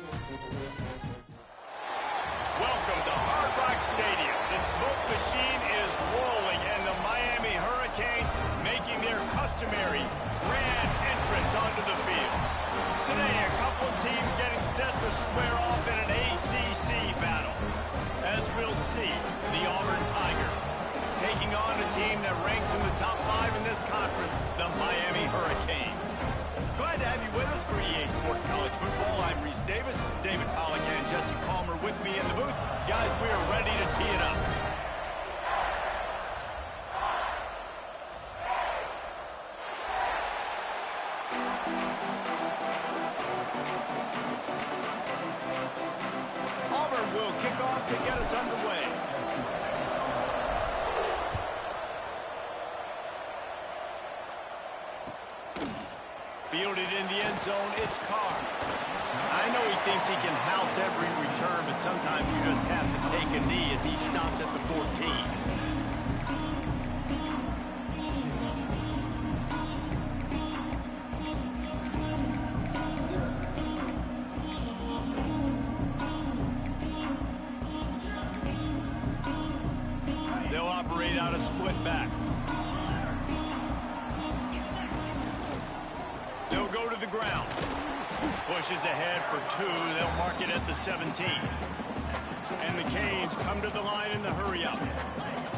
Welcome to Hard Rock Stadium. The smoke machine is rolling, and the Miami Hurricanes making their customary grand entrance onto the field. Today, a couple of teams getting set to square off in an ACC battle. As we'll see, the Auburn Tigers taking on a team that ranks in the top 5 in this conference, the Miami Hurricanes. Glad to have you with us for EA Sports College Football. I'm Reese Davis, David Pollack and Jesse Palmer with me in the booth. Guys, we are ready to tee it up. Auburn will kick off to get us underway. Fielded in the end zone, it's Carr. I know he thinks he can house every return, but sometimes you just have to take a knee as he stopped at the 14. They'll operate out of split backs. They'll go to the ground. Pushes ahead for 2. They'll mark it at the 17. And the Canes come to the line in the hurry-up.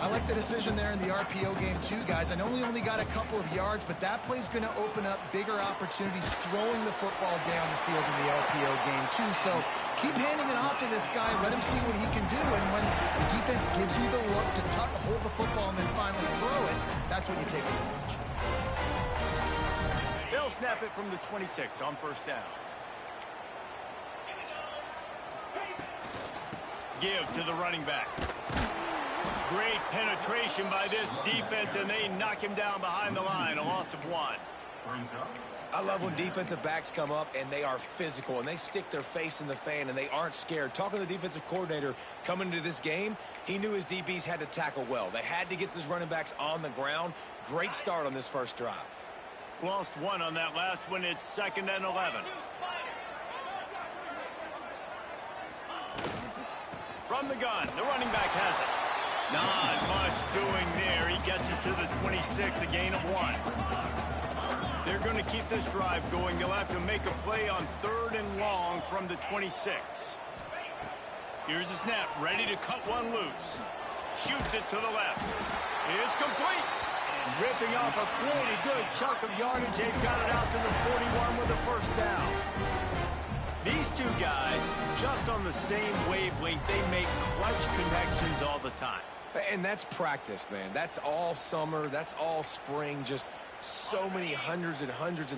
I like the decision there in the RPO game too, guys. I know we only got a couple of yards, but that play's going to open up bigger opportunities throwing the football down the field in the RPO game too. So keep handing it off to this guy. Let him see what he can do. And when the defense gives you the look to hold the football and then finally throw it, that's when you take advantage. They'll snap it from the 26 on first down. Give to the running back. Great penetration by this defense, and they knock him down behind the line. A loss of 1. I love when defensive backs come up and they are physical and they stick their face in the fan and they aren't scared. Talking to the defensive coordinator coming into this game, he knew his DBs had to tackle well. They had to get these running backs on the ground. Great start on this first drive. Lost 1 on that last one. It's 2nd and 11. From the gun, the running back has it. Not much doing there. He gets it to the 26, a gain of 1. They're going to keep this drive going. They'll have to make a play on 3rd and long from the 26. Here's the snap, ready to cut one loose. Shoots it to the left. It's complete. Ripping off a pretty good chunk of yardage. They've got it out to the 41 with a first down. These two guys, just on the same wavelength, they make clutch connections all the time. And that's practice, man. That's all summer. That's all spring. Just so many hundreds and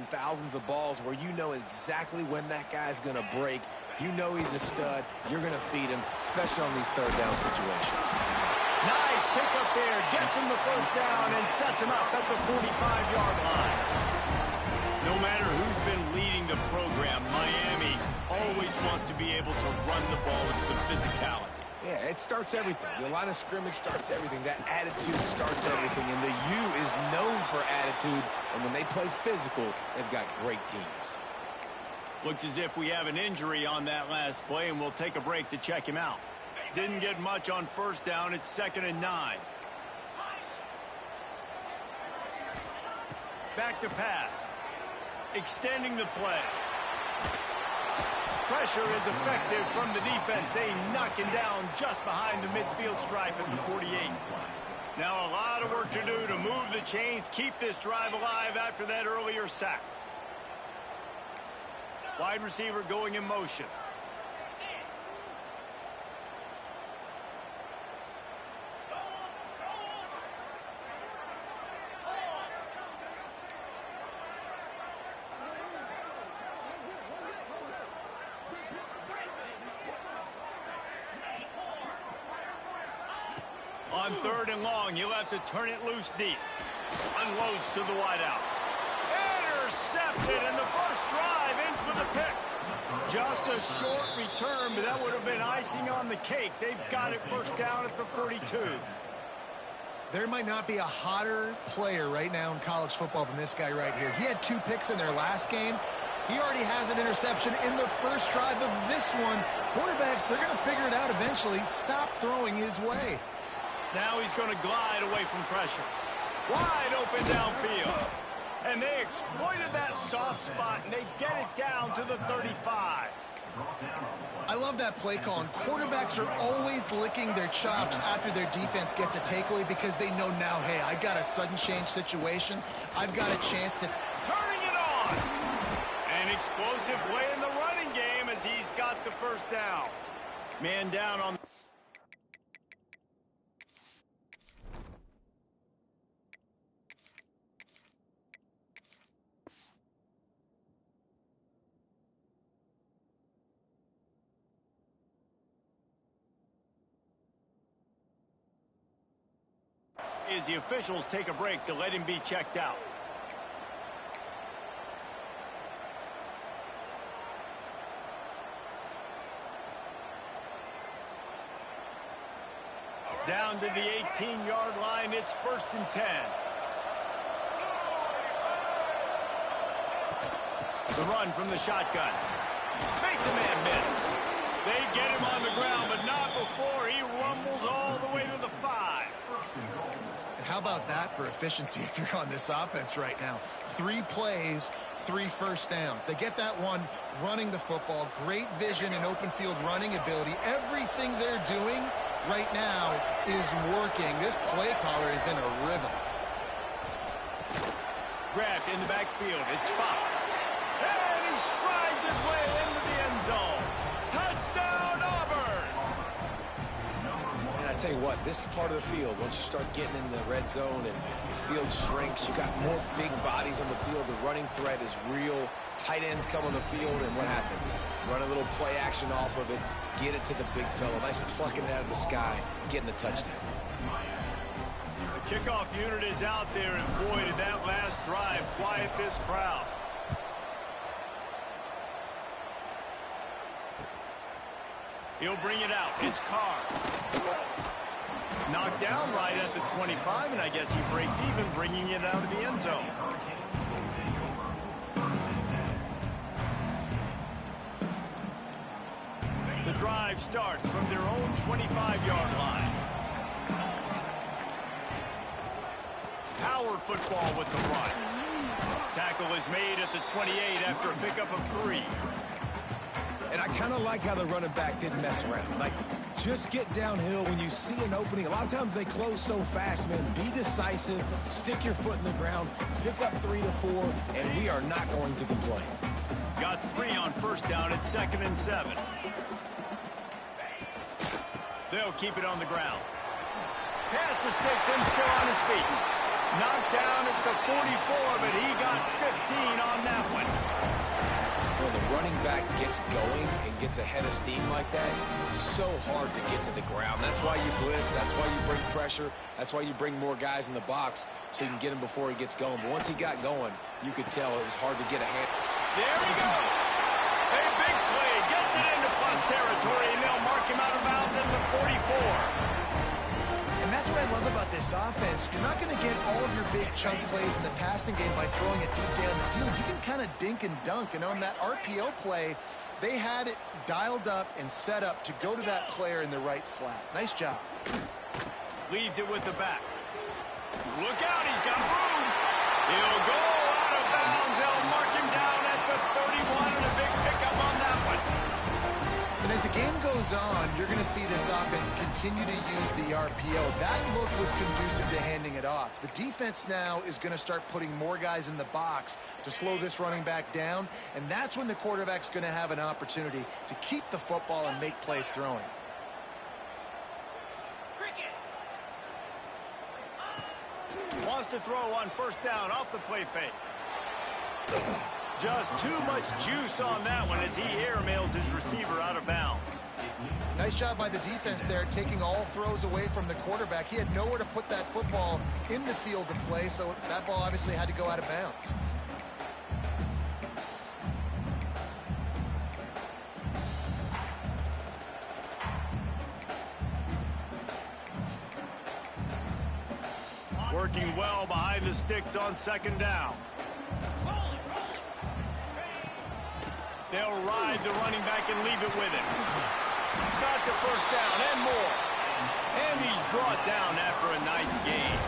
thousands of balls where you know exactly when that guy's going to break. You know he's a stud. You're going to feed him, especially on these third down situations. Nice pickup there. Gets him the first down and sets him up at the 45-yard line. No matter who's been leading the program, Miami always wants to be able to run the ball with some physicality. Yeah, it starts everything. The line of scrimmage starts everything. That attitude starts everything. And the U is known for attitude. And when they play physical, they've got great teams. Looks as if we have an injury on that last play, and we'll take a break to check him out. Didn't get much on first down. It's 2nd and 9. Back to pass. Extending the play. Pressure is effective from the defense. They knock him down just behind the midfield stripe at the 48. Now a lot of work to do to move the chains, keep this drive alive after that earlier sack. Wide receiver going in motion. On 3rd and long, you'll have to turn it loose deep. Unloads to the wideout. Intercepted, and the first drive ends with a pick. Just a short return, but that would have been icing on the cake. They've got it first down at the 42. There might not be a hotter player right now in college football than this guy right here. He had 2 picks in their last game. He already has an interception in the first drive of this one. Quarterbacks, they're going to figure it out eventually. Stop throwing his way. Now he's going to glide away from pressure. Wide open downfield. And they exploited that soft spot, and they get it down to the 35. I love that play call, and quarterbacks are always licking their chops after their defense gets a takeaway because they know now, hey, I got a sudden change situation. I've got a chance to... Turning it on. An explosive play in the running game as he's got the first down. Man down on... As the officials take a break to let him be checked out. Down to the 18-yard line, it's 1st and 10. The run from the shotgun. Makes a man miss. They get him on the ground, but not before he rumbles all the way to the 5. And how about that for efficiency if you're on this offense right now? 3 plays, 3 first downs. They get that one running the football. Great vision and open field running ability. Everything they're doing right now is working. This play caller is in a rhythm. Grabbed in the backfield. It's Fox. And he strides his way into the end zone. Touchdown, Auburn! And I tell you what, this part of the field, once you start getting in the red zone and the field shrinks, you got more big bodies on the field. The running threat is real. Tight ends come on the field, and what happens? Run a little play action off of it, get it to the big fella. Nice plucking it out of the sky, getting the touchdown. The kickoff unit is out there, and boy, did that last drive quiet this crowd. He'll bring it out. It's Carr. Knocked down right at the 25, and I guess he breaks even, bringing it out of the end zone. The drive starts from their own 25-yard line. Power football with the run. Tackle is made at the 28 after a pickup of 3. And I kind of like how the running back didn't mess around. Like, just get downhill when you see an opening. A lot of times they close so fast, man. Be decisive, stick your foot in the ground, pick up 3 to 4, and we are not going to complain. Got 3 on first down at 2nd and 7. They'll keep it on the ground. Pass the sticks and still on his feet. Knocked down at the 44, but he got 15 on that one. When the running back gets going and gets ahead of steam like that, it's so hard to get to the ground. That's why you blitz. That's why you bring pressure. That's why you bring more guys in the box so you can get him before he gets going. But once he got going, you could tell it was hard to get a hand. There he goes. A big play. Gets it into plus territory, and they'll mark him out of bounds at the 44. And that's what I love about this offense. You're not going to get all of your big chunk plays in the passing game by throwing it deep down the field. You can kind of dink and dunk. And on that RPO play, they had it dialed up and set up to go to that player in the right flat. Nice job. Leaves it with the back. Look out, he's got room. He'll go out of bounds. They'll mark him down at the 31, and a big pickup on that one. And as the game goes on, you're going to see this offense continue to use the RPO. That look was conducive to handing it off. The defense now is going to start putting more guys in the box to slow this running back down, and that's when the quarterback's going to have an opportunity to keep the football and make plays throwing. Wants to throw on first down off the play fake. Just too much juice on that one as he airmails his receiver out of bounds. Nice job by the defense there, taking all throws away from the quarterback. He had nowhere to put that football in the field to play, so that ball obviously had to go out of bounds. Working well behind the sticks on 2nd down. They'll ride the running back and leave it with him. Got the first down and more. And he's brought down after a nice gain.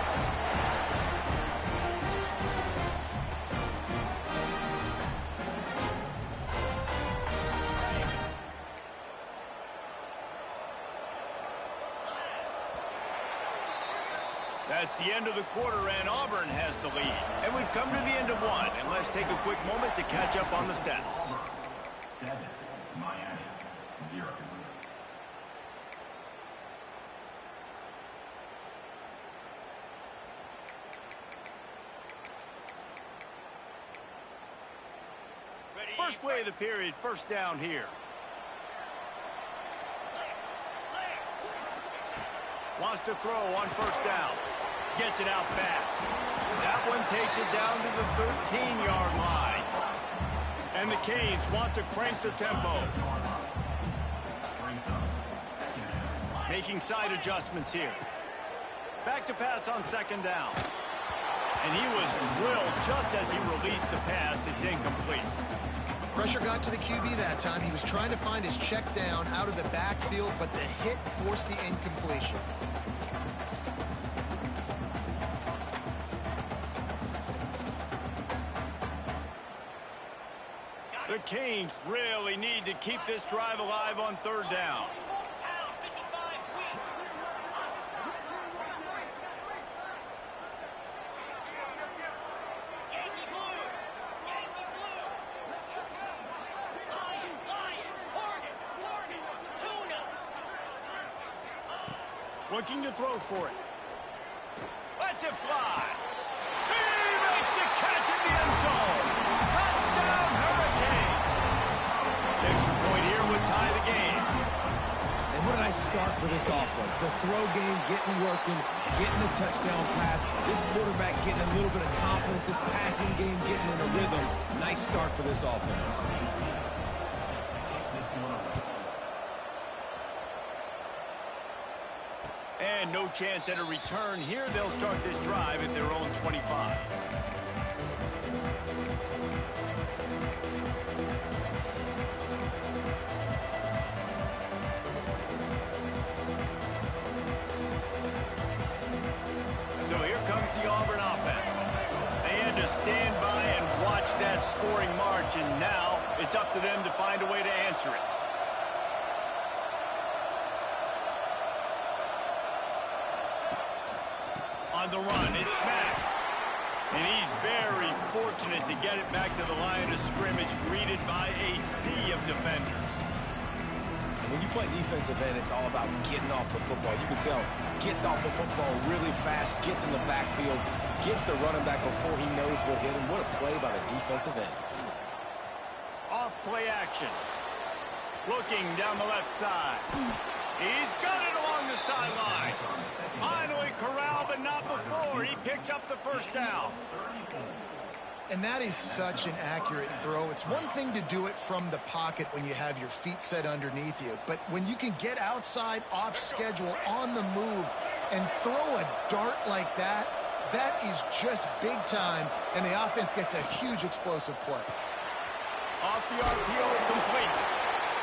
That's the end of the quarter, and Auburn has the lead. And we've come to the end of one, and let's take a quick moment to catch up on the stats. 7, Miami, 0. First play of the period, first down here. Wants to throw on first down. Gets it out fast. That one takes it down to the 13-yard line. And the Canes want to crank the tempo. Making side adjustments here. Back to pass on second down. And he was drilled just as he released the pass. It's incomplete. Pressure got to the QB that time. He was trying to find his check down out of the backfield, but the hit forced the incompletion. The Canes really need to keep this drive alive on third down. Looking to throw for it. Lets it fly. He makes the catch in the end zone. Touchdown, Hurricane. Extra point here would tie the game. And what did I start for this offense? The throw game getting working, getting the touchdown pass. This quarterback getting a little bit of confidence. This passing game getting in a rhythm. Nice start for this offense. And no chance at a return here. They'll start this drive at their own 25. So here comes the Auburn offense. They had to stand by and watch that scoring march, and now it's up to them to find a way to answer it. On the run, it's Max. And he's very fortunate to get it back to the line of scrimmage, greeted by a sea of defenders. And when you play defensive end, it's all about getting off the football. You can tell, gets off the football really fast, gets in the backfield, gets the running back before he knows what hit him. What a play by the defensive end. Off play action. Looking down the left side. He's got it along the sideline. Finally corralled, but not before. He picks up the first down. And that is such an accurate throw. It's one thing to do it from the pocket when you have your feet set underneath you, but when you can get outside, off schedule, on the move, and throw a dart like that, that is just big time, and the offense gets a huge explosive play. Off the RPO, complete.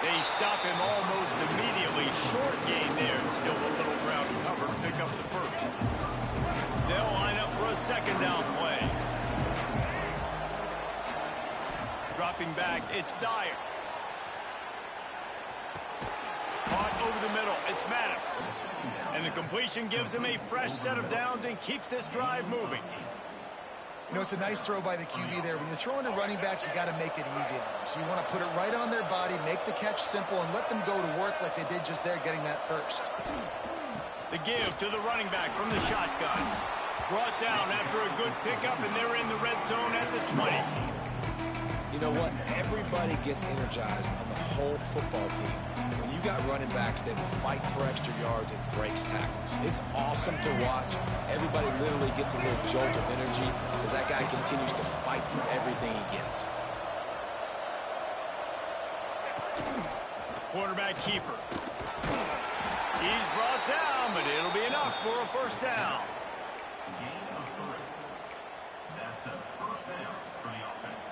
They stop him almost immediately. Short gain there, and still a little ground cover to pick up the first. They'll line up for a second down play. Dropping back, it's Dyer. Caught over the middle, it's Maddox. And the completion gives him a fresh set of downs and keeps this drive moving. You know, it's a nice throw by the QB there. When you're throwing to running backs, you got to make it easy on them. So you want to put it right on their body, make the catch simple, and let them go to work like they did just there, getting that first. The give to the running back from the shotgun. Brought down after a good pickup, and they're in the red zone at the 20. You know what? Everybody gets energized on the whole football team when you got running backs that fight for extra yards and breaks tackles. It's awesome to watch. Everybody literally gets a little jolt of energy as that guy continues to fight for everything he gets. Quarterback keeper. He's brought down, but it'll be enough for a first down. Gain of 3. That's a first down for the offense.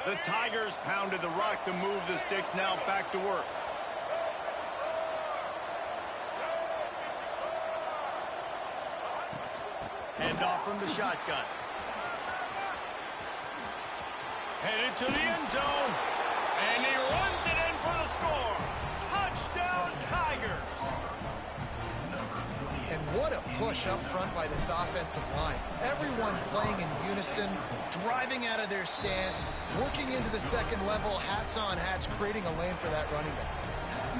The Tigers pounded the rock to move the sticks. Now back to work. Hand off from the shotgun. Headed to the end zone. And he runs it in for the score. Touchdown, Tigers. And what a push up front by this offensive line. Everyone playing in unison, driving out of their stance, working into the second level, hats on hats, creating a lane for that running back.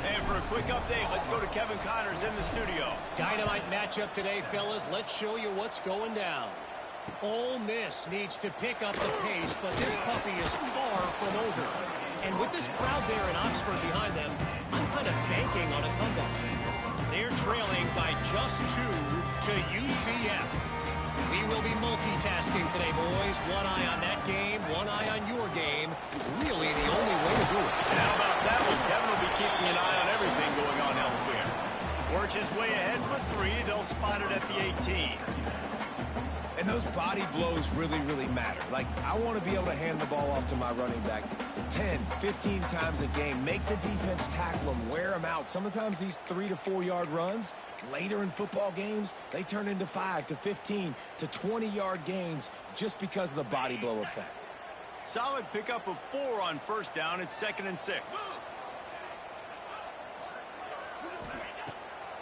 And for a quick update, let's go to Kevin Connors in the studio. Dynamite matchup today, fellas. Let's show you what's going down. Ole Miss needs to pick up the pace, but this puppy is far from over. And with this crowd there in Oxford behind them, I'm kind of banking on a comeback. They're trailing by just 2 to UCF. We will be multitasking today, boys. One eye on that game, one eye on your game. Really the only way to do it. And how about that one? Kevin will be keeping an eye on everything going on elsewhere. Works his way ahead for 3. They'll spot it at the 18. And those body blows really, really matter. Like, I want to be able to hand the ball off to my running back 10, 15 times a game. Make the defense tackle them, wear them out. Sometimes these 3 to 4 yard runs, later in football games, they turn into 5 to 15 to 20 yard gains just because of the body blow effect. Solid pickup of 4 on first down. It's 2nd and 6.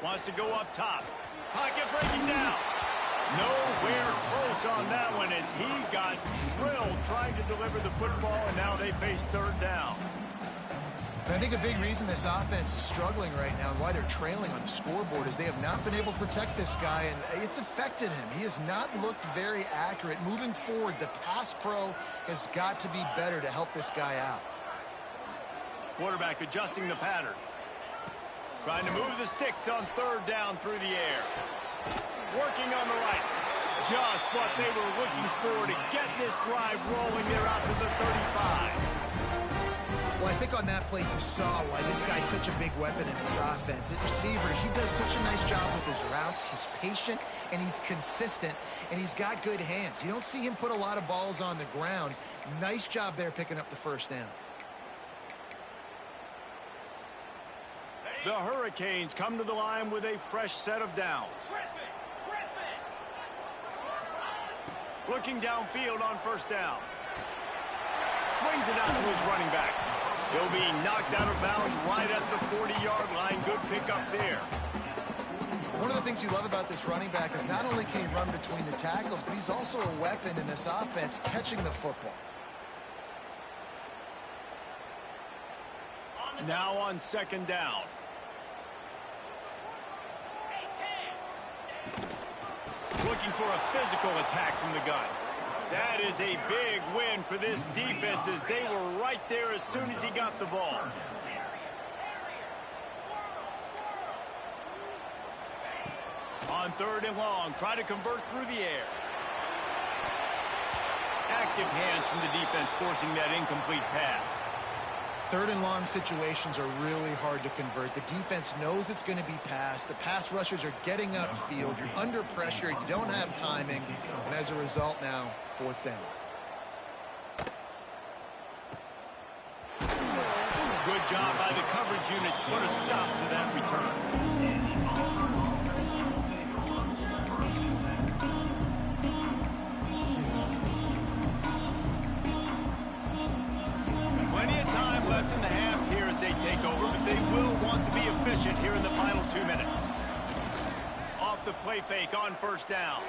Wants to go up top. Pocket breaking down. Nowhere close on that one as he got drilled trying to deliver the football, and now they face 3rd down. And I think a big reason this offense is struggling right now and why they're trailing on the scoreboard is they have not been able to protect this guy, and it's affected him. He has not looked very accurate. Moving forward, the pass pro has got to be better to help this guy out. Quarterback adjusting the pattern. Trying to move the sticks on 3rd down through the air. Working on the right. Just what they were looking for to get this drive rolling. They're out to the 35. Well, I think on that play you saw why this guy's such a big weapon in this offense. At receiver, he does such a nice job with his routes. He's patient, and he's consistent, and he's got good hands. You don't see him put a lot of balls on the ground. Nice job there picking up the 1st down. The Hurricanes come to the line with a fresh set of downs. Looking downfield on 1st down. Swings it out to his running back. He'll be knocked out of bounds right at the 40-yard line. Good pickup there. One of the things you love about this running back is not only can he run between the tackles, but he's also a weapon in this offense catching the football. Now on 2nd down. Looking for a physical attack from the gun. That is a big win for this defense as they were right there as soon as he got the ball. On 3rd and long, try to convert through the air. Active hands from the defense forcing that incomplete pass. 3rd and long situations are really hard to convert. The defense knows it's going to be passed. The pass rushers are getting upfield. You're under pressure. You don't have timing. And as a result now, 4th down. Good job by the coverage unit to put a stop to that return. Plenty of time left in the half here as they take over, but they will want to be efficient here in the final 2 minutes. Off the play fake on 1st down.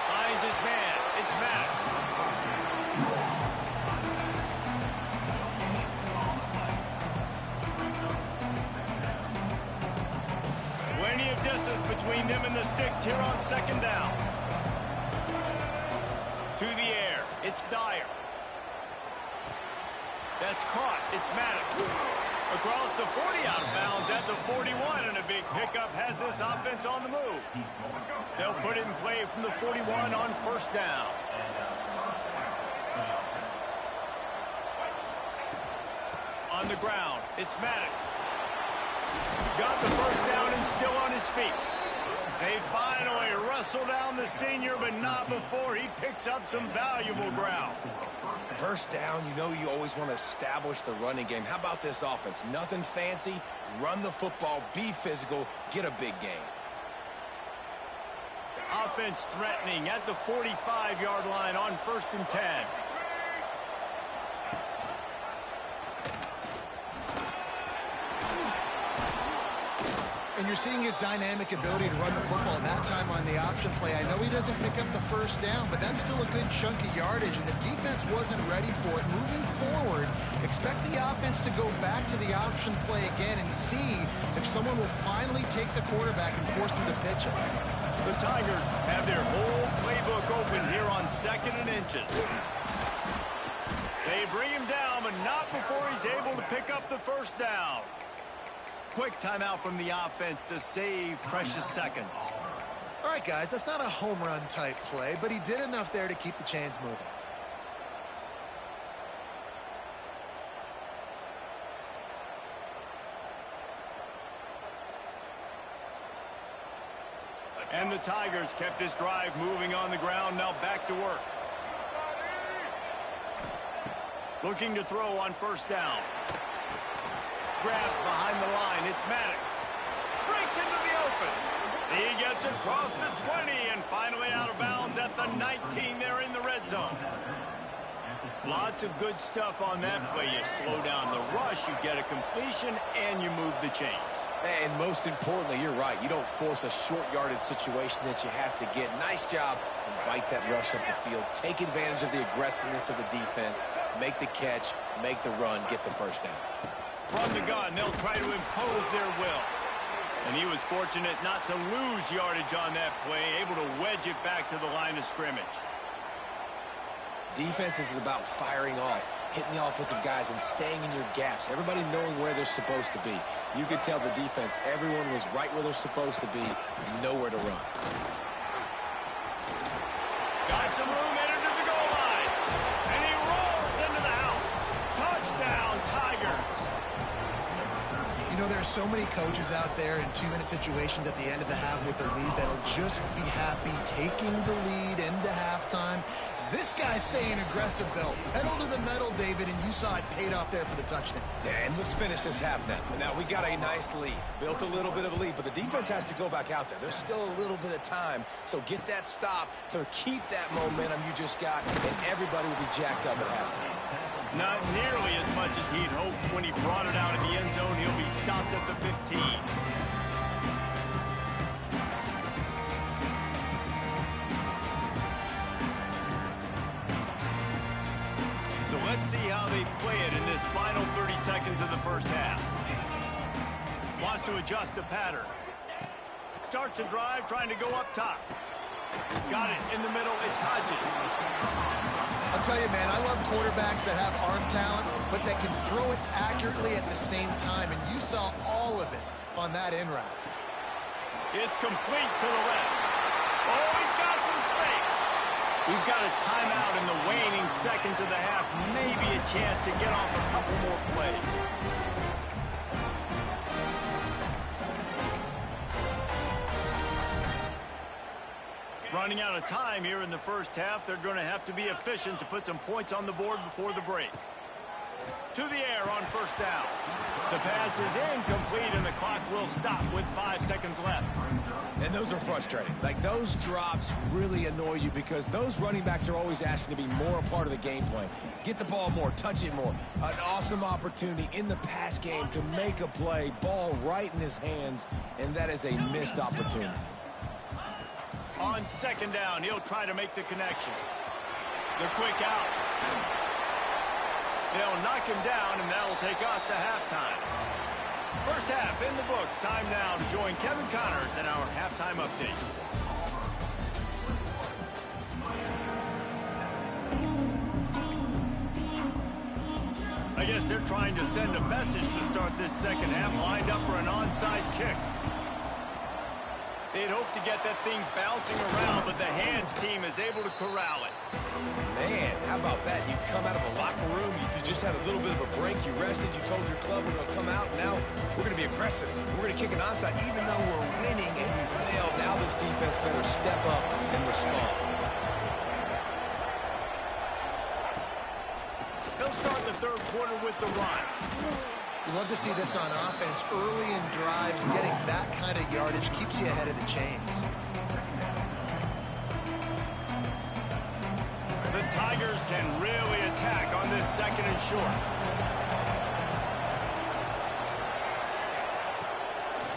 Finds his man. It's Maddox. Plenty of distance between them and the sticks here on 2nd down. To the air. It's Dyer. That's caught. It's Maddox. Across the 40 out of bounds at the 41, and a big pickup has this offense on the move. They'll put it in play from the 41 on 1st down. On the ground, it's Maddox. Got the 1st down and still on his feet. They finally wrestle down the senior, but not before he picks up some valuable ground. First down, you know you always want to establish the running game. How about this offense? Nothing fancy. Run the football, be physical, get a big gain. Offense threatening at the 45-yard line on 1st and 10. And you're seeing his dynamic ability to run the football. That time on the option play, I know he doesn't pick up the first down, but that's still a good chunk of yardage, and the defense wasn't ready for it. Moving forward, expect the offense to go back to the option play again and see if someone will finally take the quarterback and force him to pitch it. The Tigers have their whole playbook open here on 2nd and inches. They bring him down, but not before he's able to pick up the first down. Quick timeout from the offense to save precious seconds. All right, guys, that's not a home run type play, but he did enough there to keep the chains moving. And the Tigers kept this drive moving on the ground, now back to work. Looking to throw on 1st down. Grabbed behind the line, it's Maddox. Breaks into the open. He gets across the 20 and finally out of bounds at the 19 there in the red zone. Lots of good stuff on that play. You slow down the rush, you get a completion, and you move the chains. And most importantly, you're right. You don't force a short yardage situation that you have to get. Nice job. Invite that rush up the field. Take advantage of the aggressiveness of the defense. Make the catch. Make the run. Get the first down. From the gun, they'll try to impose their will. And he was fortunate not to lose yardage on that play, able to wedge it back to the line of scrimmage. Defense is about firing off, hitting the offensive guys, and staying in your gaps. Everybody knowing where they're supposed to be. You could tell the defense, everyone was right where they're supposed to be, nowhere to run. Got some room, headed to the goal line. And he rolls into the house. Touchdown, Tigers. You know, there are so many coaches out there in 2-minute situations at the end of the half with a lead that'll just be happy taking the lead into halftime. This guy's staying aggressive, though. Pedal to the metal, David, and you saw it paid off there for the touchdown. And let's finish this half now. Now, we got a nice lead. Built a little bit of a lead, but the defense has to go back out there. There's still a little bit of time, so get that stop to keep that momentum you just got, and everybody will be jacked up at halftime. Not nearly as much as he'd hoped when he brought it out in the end zone. He'll be stopped at the 15. So let's see how they play it in this final 30 seconds of the first half. Wants to adjust the pattern. Starts a drive trying to go up top. Got it in the middle. It's Hodges. I'll tell you, man, I love quarterbacks that have arm talent, but that can throw it accurately at the same time, and you saw all of it on that in route. It's complete to the left. Oh, he's got some space. We've got a timeout in the waning seconds of the half. Maybe a chance to get off a couple more plays. Running out of time here in the first half. They're going to have to be efficient to put some points on the board before the break. To the air on 1st down. The pass is incomplete, and the clock will stop with 5 seconds left. And those are frustrating. Like, those drops really annoy you because those running backs are always asking to be more a part of the game plan. Get the ball more, touch it more. An awesome opportunity in the pass game to make a play, ball right in his hands, and that is a missed opportunity. On 2nd down, he'll try to make the connection. The quick out. They'll knock him down, and that'll take us to halftime. First half in the books. Time now to join Kevin Connors in our halftime update. I guess they're trying to send a message to start this second half, lined up for an onside kick. They'd hope to get that thing bouncing around, but the hands team is able to corral it. Man, how about that? You come out of a locker room, you just had a little bit of a break, you rested, you told your club we're going to come out, and now we're going to be aggressive. We're going to kick an onside, even though we're winning and you failed. Now this defense better step up and respond. They'll start the third quarter with the run. You love to see this on offense. Early in drives, getting that kind of yardage keeps you ahead of the chains. The Tigers can really attack on this second and short.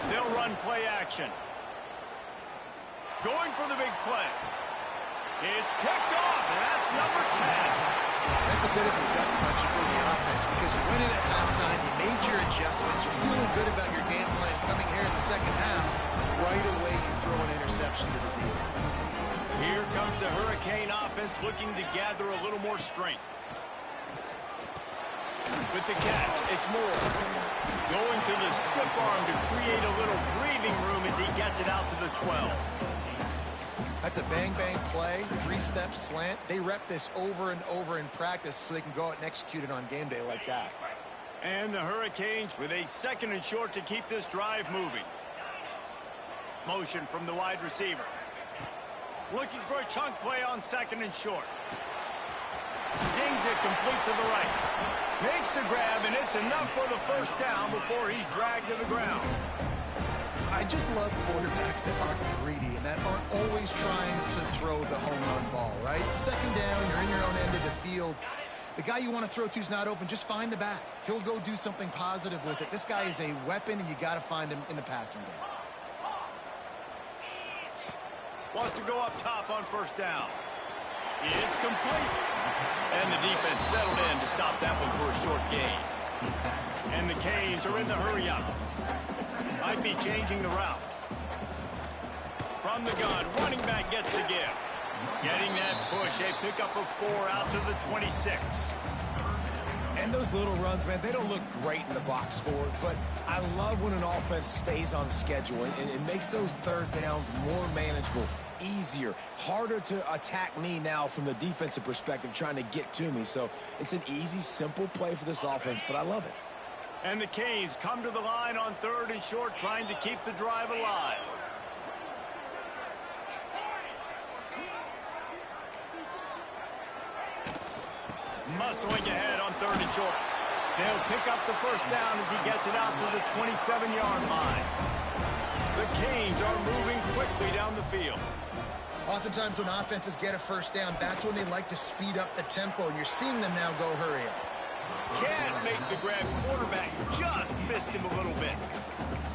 They'll run play action. Going for the big play. It's picked off, and that's number 10. That's a bit of a gut puncher for the offense because you went in at halftime, you made your adjustments, you're feeling good about your game plan coming here in the second half. Right away, you throw an interception to the defense. Here comes the Hurricane offense looking to gather a little more strength. With the catch, it's Moore. Going to the stiff arm to create a little breathing room as he gets it out to the 12. That's a bang-bang play, three-step slant. They rep this over and over in practice so they can go out and execute it on game day like that. And the Hurricanes with a second and short to keep this drive moving. Motion from the wide receiver. Looking for a chunk play on second and short. Zings it complete to the right. Makes the grab, and it's enough for the first down before he's dragged to the ground. I just love quarterbacks that aren't greedy and that aren't always trying to throw the home run ball, right? Second down, you're in your own end of the field. The guy you want to throw to is not open. Just find the back. He'll go do something positive with it. This guy is a weapon, and you got to find him in the passing game. Wants to go up top on first down. It's complete. And the defense settled in to stop that one for a short gain. And the Canes are in the hurry-up. Might be changing the route. From the gun, running back gets the give. Getting that push, a pickup of 4 out to the 26. And those little runs, man, they don't look great in the box score, but I love when an offense stays on schedule, and it makes those third downs more manageable, easier, harder to attack me now from the defensive perspective trying to get to me. So it's an easy, simple play for this offense, but I love it. And the Canes come to the line on third and short, trying to keep the drive alive. Muscling ahead on third and short. They'll pick up the first down as he gets it out to the 27-yard line. The Canes are moving quickly down the field. Oftentimes when offenses get a first down, that's when they like to speed up the tempo, and you're seeing them now go hurry up. Can't make the grab. Quarterback just missed him a little bit.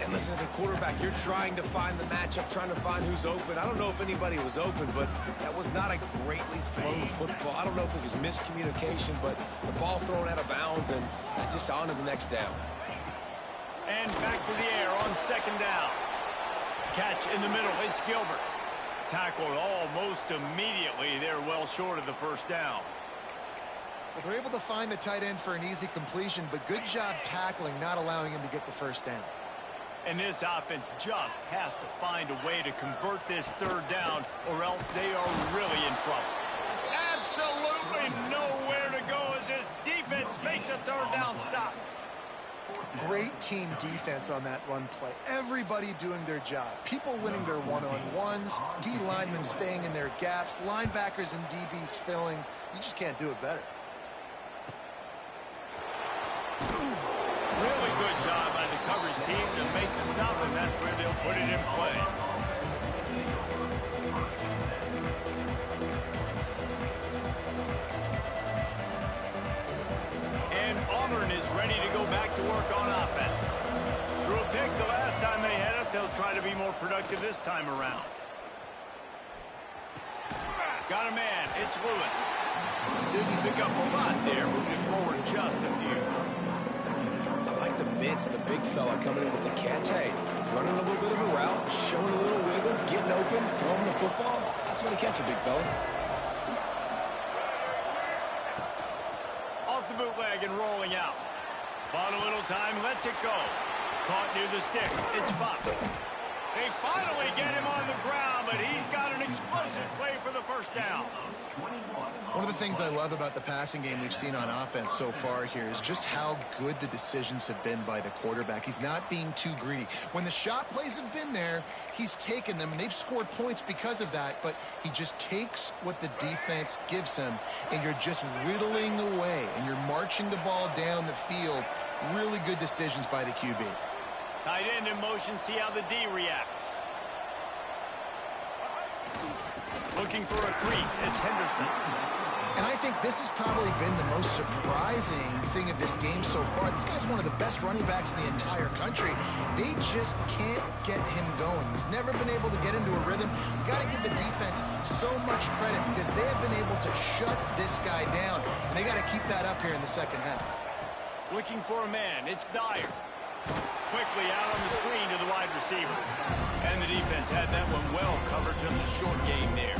And listen, as a quarterback, you're trying to find the matchup, trying to find who's open. I don't know if anybody was open, but that was not a greatly thrown football. I don't know if it was miscommunication, but the ball thrown out of bounds and just on to the next down. And back to the air on second down. Catch in the middle. It's Gilbert. Tackled almost immediately. They're well short of the first down. Well, they're able to find the tight end for an easy completion, but good job tackling, not allowing him to get the first down. And this offense just has to find a way to convert this third down, or else they are really in trouble. Absolutely nowhere to go as this defense makes a third down stop. Great team defense on that run play. Everybody doing their job. People winning their one-on-ones, D linemen staying in their gaps, linebackers and DBs filling. You just can't do it better. Really good job by the coverage team to make the stop, and that's where they'll put it in play. And Auburn is ready to go back to work on offense. Threw a pick the last time they had it. They'll try to be more productive this time around. Got a man. It's Lewis. Didn't pick up a lot there. Moving forward just a few. The mids, the big fella coming in with the catch. Hey, running a little bit of a route, showing a little wiggle, getting open, throwing the football. That's when you catch a big fella. Off the bootleg and rolling out. Bought a little time, lets it go. Caught near the sticks. It's Fox. They finally get him on the ground, but he's got an explosive play for the first down. One of the things I love about the passing game we've seen on offense so far here is just how good the decisions have been by the quarterback. He's not being too greedy. When the shot plays have been there, he's taken them, and they've scored points because of that, but he just takes what the defense gives him, and you're just whittling away, and you're marching the ball down the field. Really good decisions by the QB. Tight end in motion, see how the D reacts. Looking for a crease, it's Henderson. And I think this has probably been the most surprising thing of this game so far. This guy's one of the best running backs in the entire country. They just can't get him going. He's never been able to get into a rhythm. You got to give the defense so much credit because they have been able to shut this guy down. And they got to keep that up here in the second half. Looking for a man, it's Dyer. Quickly out on the screen to the wide receiver. And the defense had that one well covered, just a short game there.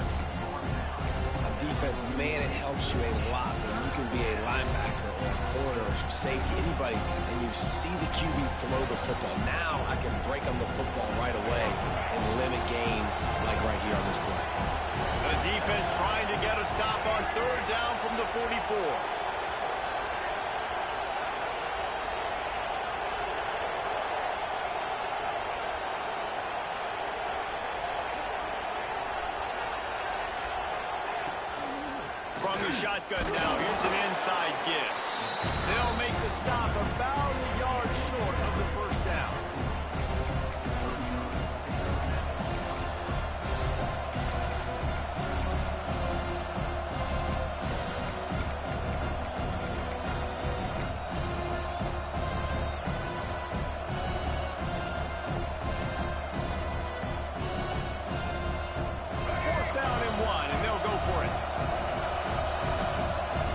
On defense, man, it helps you a lot when you can be a linebacker or a corner or safety, anybody, and you see the QB throw the football. Now I can break on the football right away and limit gains like right here on this play. The defense trying to get a stop on third down from the 44. From the shotgun now, here's an inside give. They'll make the stop about a yard short of the first down. Fourth down and 1, and they'll go for it.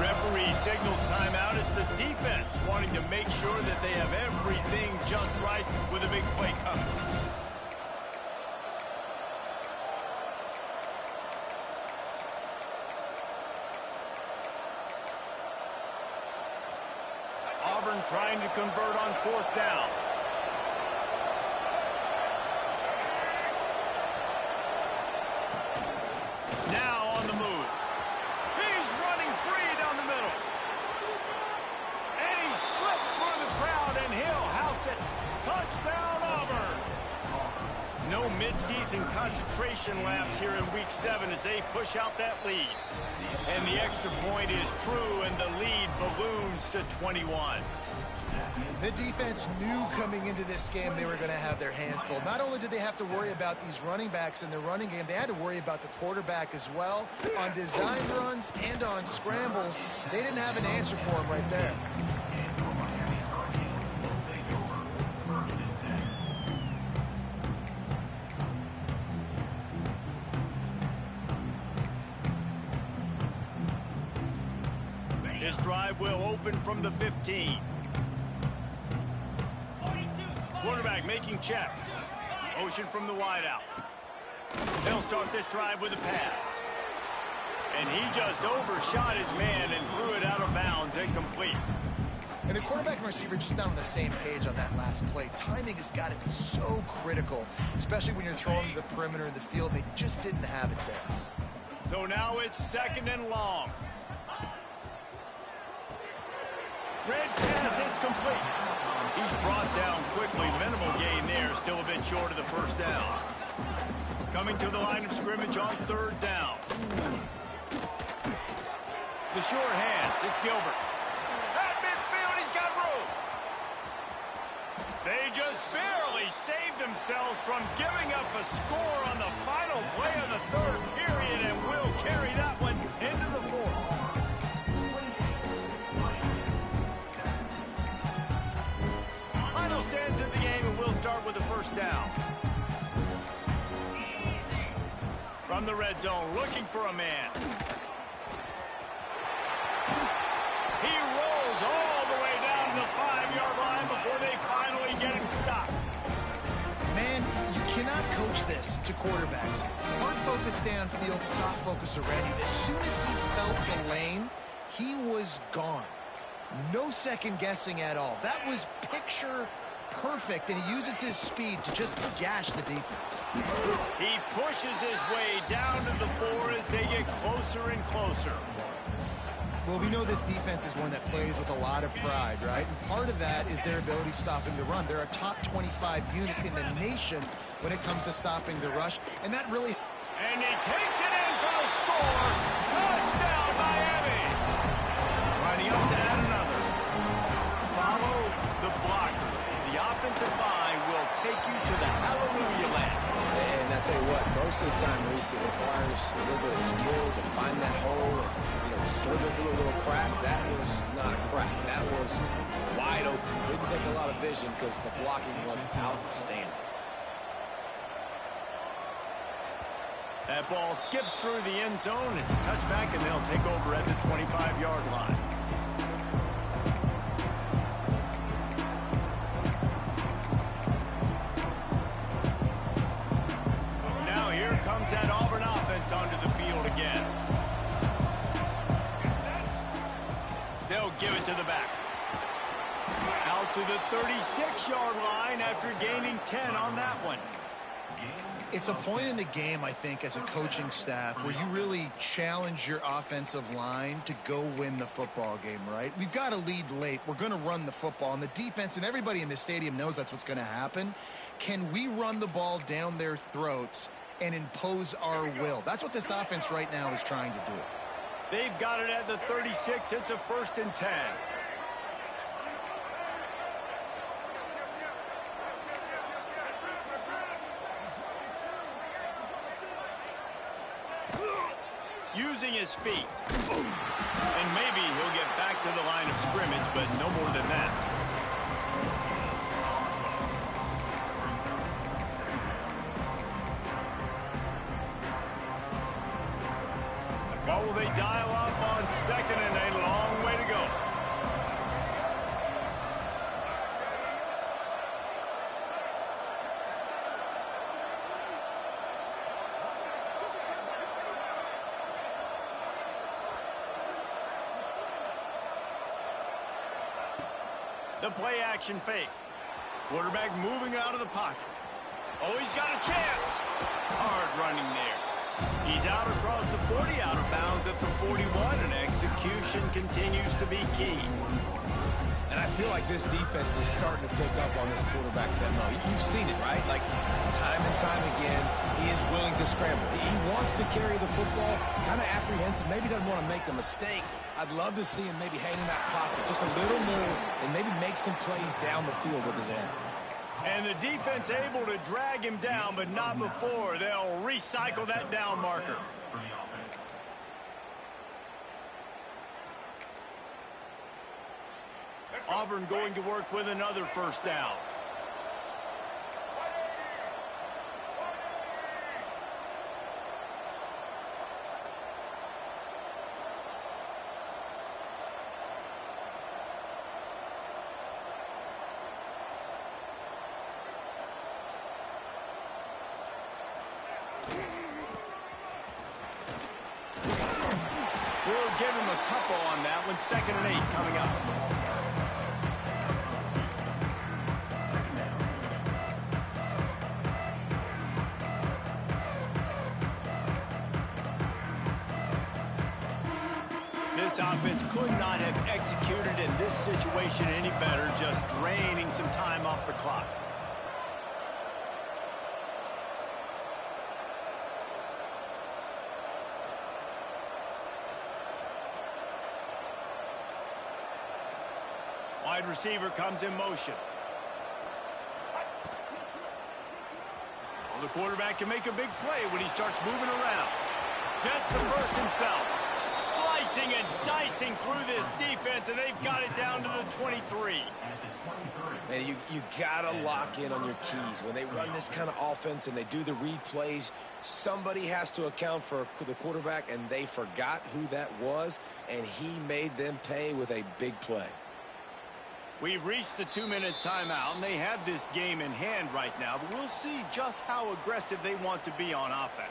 Referee signals timeout. It's the defense wanting to make sure that they have everything just right with a big play coming. Auburn trying to convert on fourth down. Now on the move. He's running free down the middle. And he slipped through the crowd, and he'll house it. Touchdown, Auburn. No midseason concentration laps here in Week 7 as they push out that lead. And the extra point is true, and the lead balloons to 21. The defense knew coming into this game they were going to have their hands full. Not only did they have to worry about these running backs in the running game, they had to worry about the quarterback as well. On design runs and on scrambles, they didn't have an answer for him right there. His drive will open from the 15. Quarterback making checks. Motion from the wideout. They'll start this drive with a pass. And he just overshot his man and threw it out of bounds, incomplete. And the quarterback and receiver just not on the same page on that last play. Timing has got to be so critical, especially when you're throwing to the perimeter of the field. They just didn't have it there. So now it's second and long. Red pass, it's complete. He's brought down quickly. Minimal gain there. Still a bit short of the first down. Coming to the line of scrimmage on third down. The sure hands. It's Gilbert. At midfield, he's got room. They just barely saved themselves from giving up a score on the final play of the third period, and will carry that one into the fourth. Final stands of the game, and we'll start with the first down. From the red zone, looking for a man. He rolls all the way down to the 5-yard line before they finally get him stopped. Man, you cannot coach this to quarterbacks. Hard focus downfield, soft focus already. As soon as he felt the lane, he was gone. No second guessing at all. That was picture perfect, and he uses his speed to just gash the defense. He pushes his way down to the 4 as they get closer and closer. Well, we know this defense is one that plays with a lot of pride, right? And part of that is their ability stopping the run. They're a top 25 unit in the nation when it comes to stopping the rush, and that really... And he takes it in for the score. Touchdown, Miami. Lining up to add another. Follow the blockers. The offensive line will take you to the hallelujah land. And I tell you what, most of the time, Reese, it requires a little bit of skill to find that hole and, slither through a little crack. That was not a crack. That was wide open. Didn't take a lot of vision because the blocking was outstanding. That ball skips through the end zone. It's a touchback, and they'll take over at the 25-yard line. Now here comes that Auburn offense onto the field again. They'll give it to the back. Out to the 36-yard line after gaining 10 on that one. It's a point in the game, I think, as a coaching staff where you really challenge your offensive line to go win the football game, right? We've got to lead late. We're going to run the football. And the defense and everybody in the stadium knows that's what's going to happen. Can we run the ball down their throats and impose our will? That's what this offense right now is trying to do. They've got it at the 36. It's a 1st and 10. Using his feet. And maybe he'll get back to the line of scrimmage, but no more than that. What will they dial up on 2nd and a long way to go? The play action fake. Quarterback moving out of the pocket. Oh, he's got a chance. Hard running there. He's out across the 40, out of bounds at the 41, and execution continues to be key. And I feel like this defense is starting to pick up on this quarterback set. No, you've seen it, right? Like, time and time again, he is willing to scramble. He wants to carry the football, kind of apprehensive, maybe doesn't want to make a mistake. I'd love to see him maybe hang in that pocket just a little more and maybe make some plays down the field with his arm. And the defense able to drag him down, but not before. They'll recycle that down marker. Auburn going to work with another 1st down. We'll give him a couple on that one. 2nd and 8 coming up. This offense could not have executed in this situation any better, just draining some time off the clock. Wide receiver comes in motion. Well, the quarterback can make a big play when he starts moving around. Gets the first himself. Slicing and dicing through this defense, and they've got it down to the 23. Man, you got to lock in on your keys. When they run this kind of offense and they do the read plays, somebody has to account for the quarterback, and they forgot who that was, and he made them pay with a big play. We've reached the 2-minute timeout, and they have this game in hand right now, but we'll see just how aggressive they want to be on offense.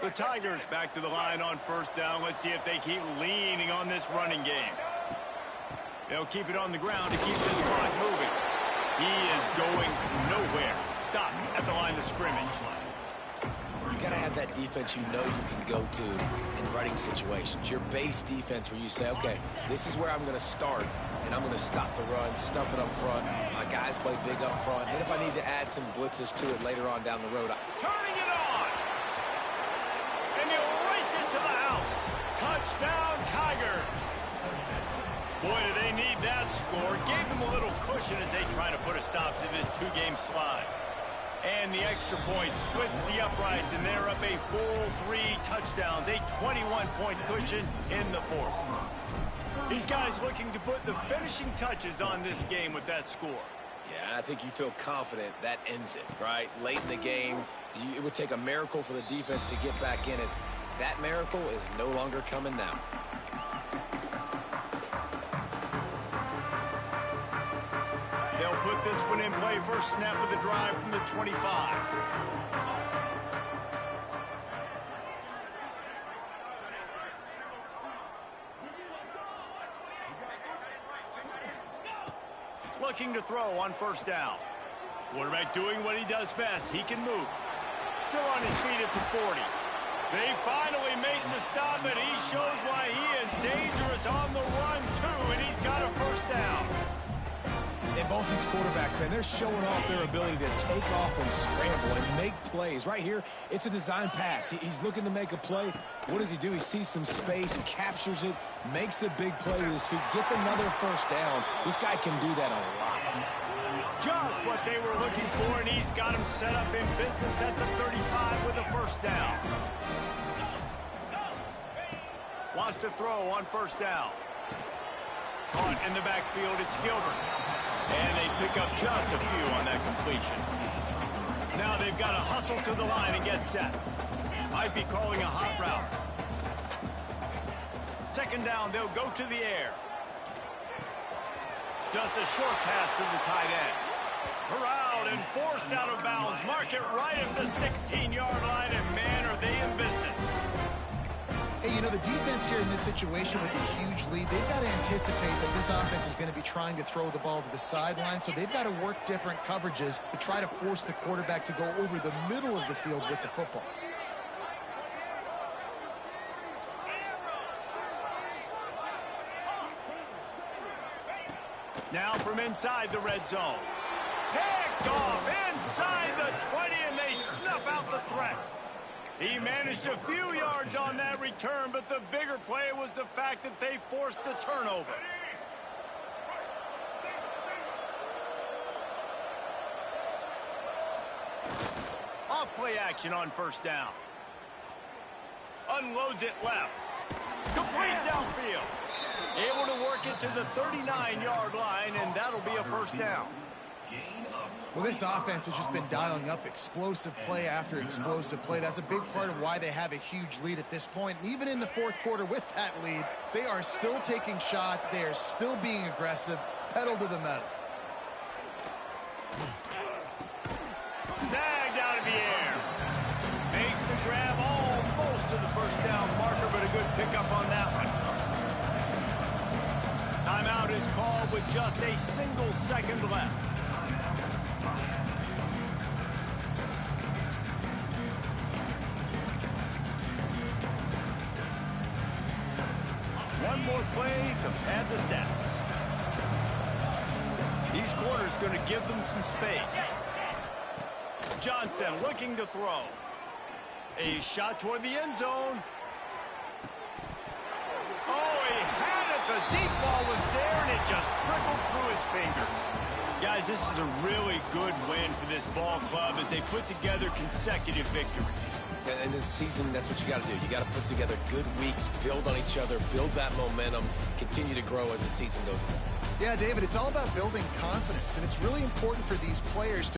The Tigers back to the line on first down. Let's see if they keep leaning on this running game. They'll keep it on the ground to keep this clock moving. He is going nowhere. Stop at the line of scrimmage. You got to have that defense you know you can go to in running situations. Your base defense where you say, okay, this is where I'm going to start, and I'm going to stop the run, stuff it up front. My guys play big up front. Then if I need to add some blitzes to it later on down the road. Turning it on. And he'll race it to the house. Touchdown, Tigers. Boy, do they need that score. Gave them a little cushion as they try to put a stop to this two-game slide. And the extra point splits the uprights, and they're up a full 3 touchdowns, a 21-point cushion in the fourth. These guys looking to put the finishing touches on this game with that score. Yeah, I think you feel confident that ends it, right? Late in the game, it would take a miracle for the defense to get back in it. That miracle is no longer coming now. They'll put this one in play. First snap of the drive from the 25. Looking to throw on first down. Quarterback doing what he does best. He can move. Still on his feet at the 40. They finally make the stop, and he shows why he is dangerous on the run, too, and he's got a first down. And both these quarterbacks, man, they're showing off their ability to take off and scramble and make plays. Right here, it's a design pass. He's looking to make a play. What does he do? He sees some space, captures it, makes the big play with his feet, gets another first down. This guy can do that a lot. Just what they were looking for, and he's got him set up in business at the 35 with a first down. Wants to throw on first down. Caught in the backfield, it's Gilbert. And they pick up just a few on that completion. Now they've got to hustle to the line and get set. Might be calling a hot route. Second down, they'll go to the air. Just a short pass to the tight end. Corralled and forced out of bounds. Mark it right at the 16-yard line, and man, are they in business. Hey, you know, the defense here in this situation with a huge lead, they've got to anticipate that this offense is going to be trying to throw the ball to the sideline, so they've got to work different coverages to try to force the quarterback to go over the middle of the field with the football. Now from inside the red zone. Picked off inside the 20, and they snuff out the threat. He managed a few yards on that return, but the bigger play was the fact that they forced the turnover. Off play action on first down. Unloads it left. Complete downfield. Able to work it to the 39-yard line, and that'll be a first down. Well, this offense has just been dialing up explosive play after explosive play. That's a big part of why they have a huge lead at this point. And even in the fourth quarter with that lead, they are still taking shots. They are still being aggressive. Pedal to the metal. Snagged out of the air. Makes the grab almost to the first down marker, but a good pickup on that one. Timeout is called with just a single second left. One more play to pad the stats. These corners going to give them some space. Johnson looking to throw. A shot toward the end zone. Oh, he had it. The deep ball was there, and it just trickled through his fingers. Guys, this is a really good win for this ball club as they put together consecutive victories. And this season, that's what you got to do. You got to put together good weeks, build on each other, build that momentum, continue to grow as the season goes on. Yeah, David, it's all about building confidence, and it's really important for these players to